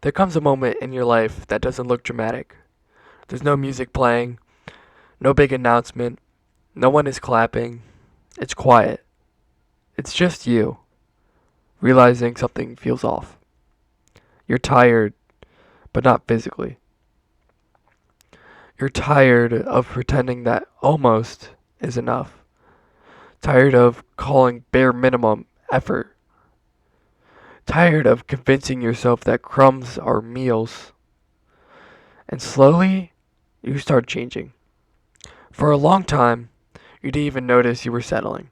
There comes a moment in your life that doesn't look dramatic. There's no music playing, no big announcement, no one is clapping. It's quiet. It's just you, realizing something feels off. You're tired, but not physically. You're tired of pretending that almost is enough. Tired of calling bare minimum effort. Tired of convincing yourself that crumbs are meals. And slowly, you start changing. For a long time, you didn't even notice you were settling.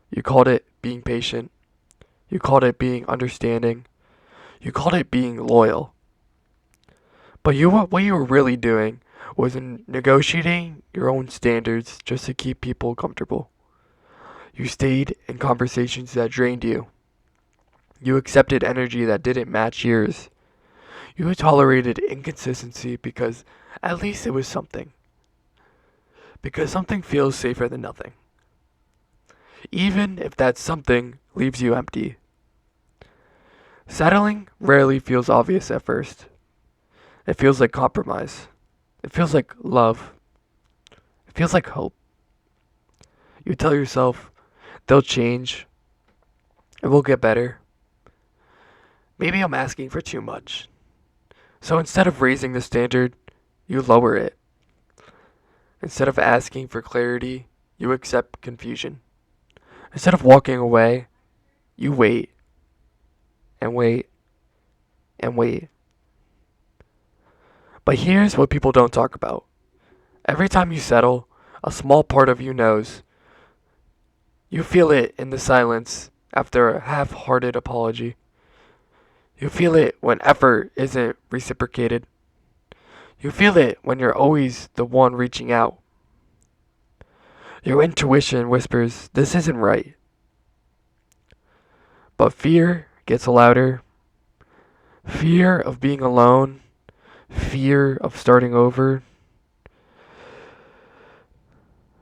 You called it being patient. You called it being understanding. You called it being loyal. But what you were really doing was negotiating your own standards just to keep people comfortable. You stayed in conversations that drained you. You accepted energy that didn't match yours. You tolerated inconsistency because at least it was something. Because something feels safer than nothing. Even if that something leaves you empty. Settling rarely feels obvious at first. It feels like compromise. It feels like love. It feels like hope. You tell yourself they'll change. It will get better. Maybe I'm asking for too much. So instead of raising the standard, you lower it. Instead of asking for clarity, you accept confusion. Instead of walking away, you wait and wait and wait. But here's what people don't talk about. Every time you settle, a small part of you knows. You feel it in the silence after a half hearted apology. You feel it when effort isn't reciprocated. You feel it when you're always the one reaching out. Your intuition whispers, this isn't right. But fear gets louder. Fear of being alone. Fear of starting over.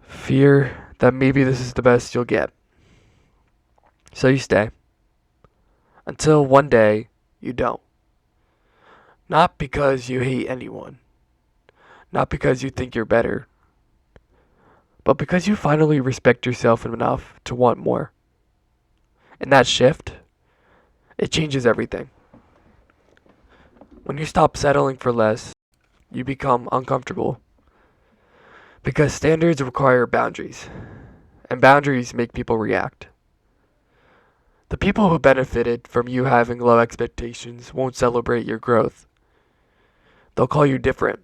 Fear that maybe this is the best you'll get. So you stay. Until one day, you don't. Not because you hate anyone. Not because you think you're better. But because you finally respect yourself enough to want more. And that shift, it changes everything. When you stop settling for less, you become uncomfortable. Because standards require boundaries. And boundaries make people react. The people who benefited from you having low expectations won't celebrate your growth. They'll call you different.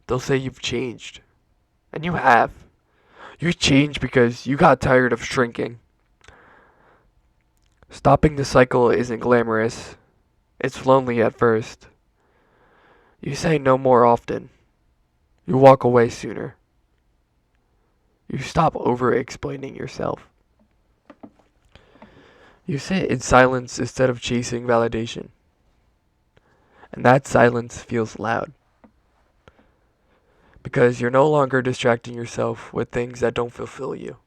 They'll say you've changed. And you have. You changed because you got tired of shrinking. Stopping the cycle isn't glamorous. It's lonely at first. You say no more often. You walk away sooner. You stop over explaining yourself. You sit in silence instead of chasing validation. And that silence feels loud. Because you're no longer distracting yourself with things that don't fulfill you.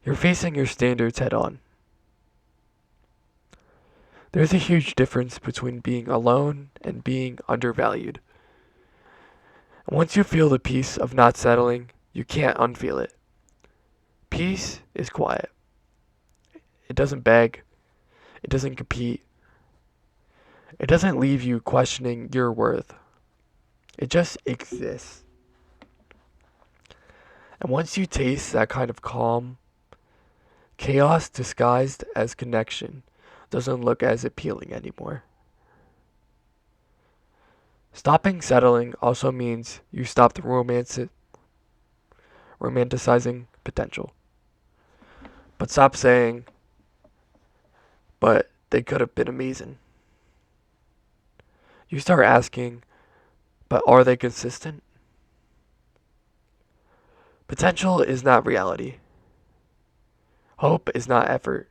You're facing your standards head on. There's a huge difference between being alone and being undervalued. And once you feel the peace of not settling, you can't unfeel it. Peace is quiet. It doesn't beg. It doesn't compete. It doesn't leave you questioning your worth. It just exists. And once you taste that kind of calm, chaos disguised as connection doesn't look as appealing anymore. Stopping settling also means you stop romanticizing potential. But stop saying, but they could have been amazing. You start asking, but are they consistent? Potential is not reality. Hope is not effort.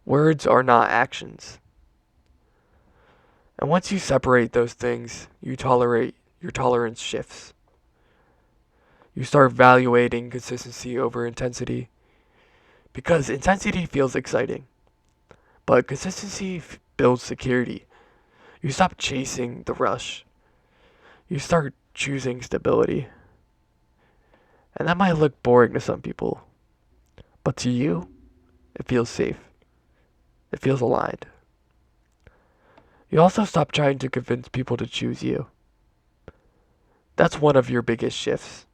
Words are not actions. And once you separate those things, your tolerance shifts. You start evaluating consistency over intensity because intensity feels exciting, but consistency build security. You stop chasing the rush. You start choosing stability. And that might look boring to some people, but to you, it feels safe. It feels aligned. You also stop trying to convince people to choose you. That's one of your biggest shifts.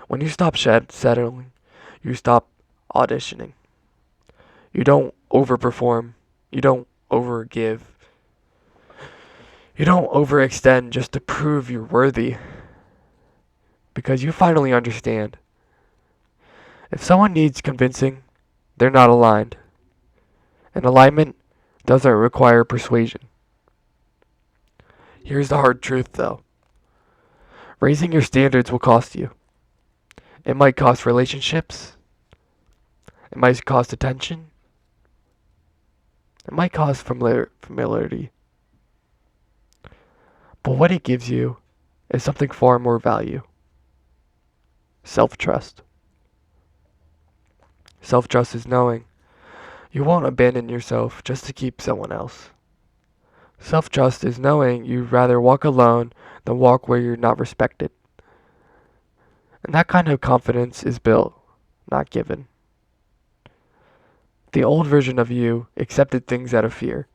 When you stop settling, you stop auditioning. You don't overperform. You don't overgive. You don't overextend just to prove you're worthy. Because you finally understand. If someone needs convincing, they're not aligned. And alignment doesn't require persuasion. Here's the hard truth, though. Raising your standards will cost you. It might cost relationships. It might cost attention. It might cost familiarity. But what it gives you is something far more value. Self-trust. Self-trust is knowing you won't abandon yourself just to keep someone else. Self-trust is knowing you'd rather walk alone than walk where you're not respected. And that kind of confidence is built, not given. The old version of you accepted things out of fear.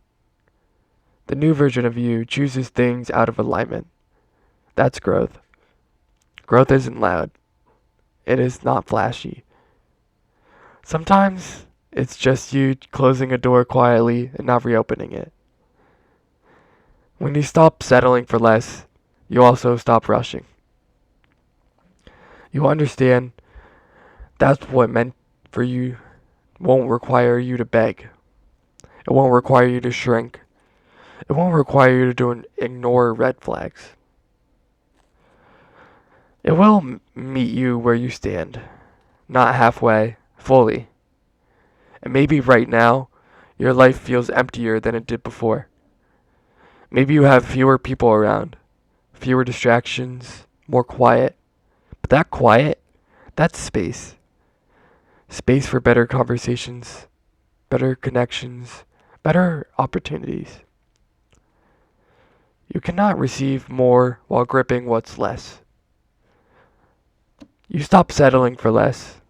The new version of you chooses things out of alignment. That's growth. Growth isn't loud. It is not flashy. Sometimes it's just you closing a door quietly and not reopening it. When you stop settling for less, you also stop rushing. You understand that's what meant for you won't require you to beg. It won't require you to shrink. It won't require you to ignore red flags. It will meet you where you stand, not halfway, fully. And maybe right now, your life feels emptier than it did before. Maybe you have fewer people around, fewer distractions, more quiet. But that quiet, that's space. Space for better conversations, better connections, better opportunities. You cannot receive more while gripping what's less. You stop settling for less,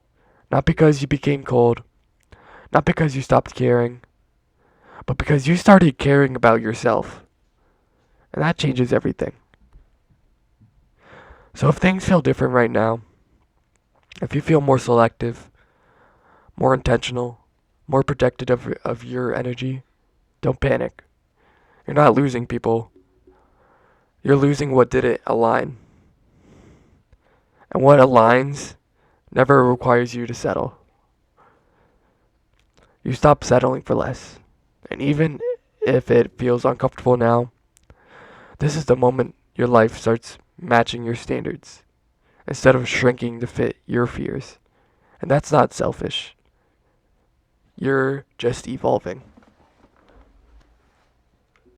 not because you became cold, not because you stopped caring, but because you started caring about yourself. And that changes everything. So if things feel different right now, if you feel more selective, more intentional, more protective of your energy, don't panic. You're not losing people. You're losing what didn't align. And what aligns never requires you to settle. You stop settling for less. And even if it feels uncomfortable now, this is the moment your life starts matching your standards instead of shrinking to fit your fears. And that's not selfish. You're just evolving.